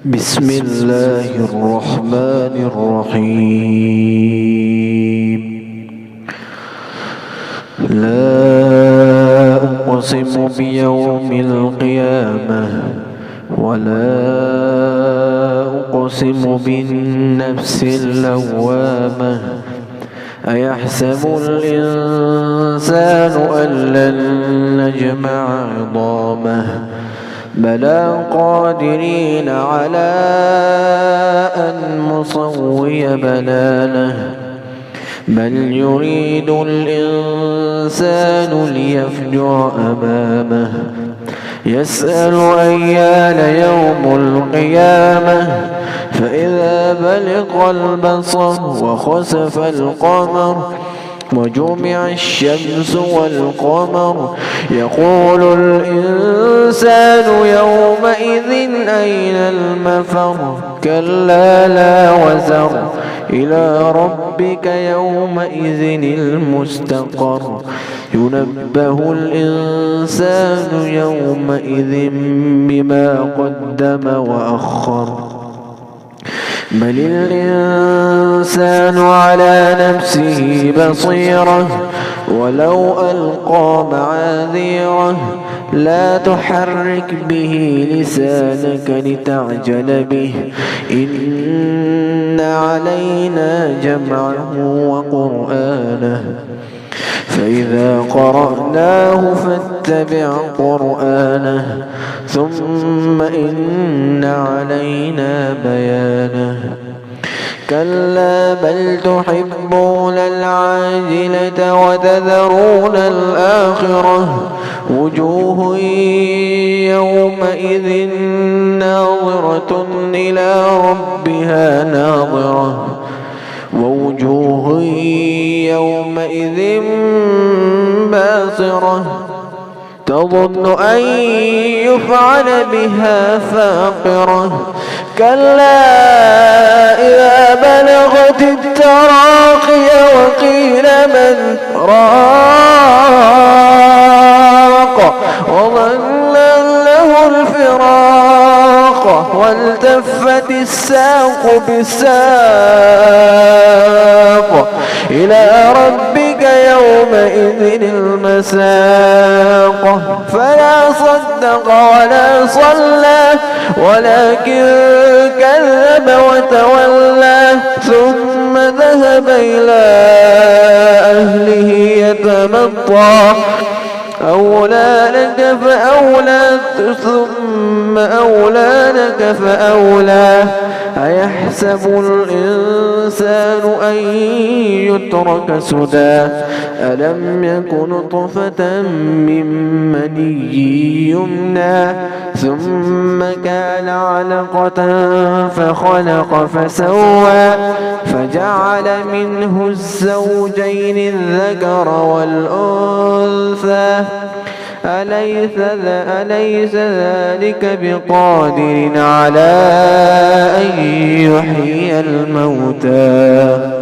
بسم الله الرحمن الرحيم. لا أقسم بيوم القيامة ولا أقسم بالنفس اللوامة. أيحسب الإنسان أن لن نجمع عظامه بلى قادرين على أن نسوي بنانه بل يريد الإنسان ليفجر أمامه يسأل أيان يوم القيامة فإذا بلغ البصر وخسف القمر وجمع الشمس والقمر يقول الإنسان يومئذ أين المفر كلا لا وزر إلى ربك يومئذ المستقر ينبه الإنسان يومئذ بما قدم وأخر بل الإنسان على نفسه بصيرة ولو ألقى معاذيره لا تحرك به لسانك لتعجل به إن علينا جمعه وقرآنه فإذا قرأناه فاتبع قرآنه ثم إن علينا بيانه كلا بل تحبون العاجلة وتذرون الآخرة وجوه يومئذ ناظرة إلى ربها ناظرة ووجوه يومئذ باسرة تظن أن يفعل بها فاقرة كلا إذا بلغت التراقي وقيل من راق وظن له الفراق والتفت الساق بالساق إلى ربك يومئذ المساق فلا صدق ولا صلى ولكن كذب وتولى ثم ذهب إلى أهله يتمطى أولى لك فأولى ثم أولى لك فأولى أيحسب الإنسان أن يترك سدى ألم يكن نطفة من مني يمنى ثم كان علقة فخلق فسوى فجعل منه الزوجين الذكر والأنثى أليس ذلك بقادر على أن يحيي الموتى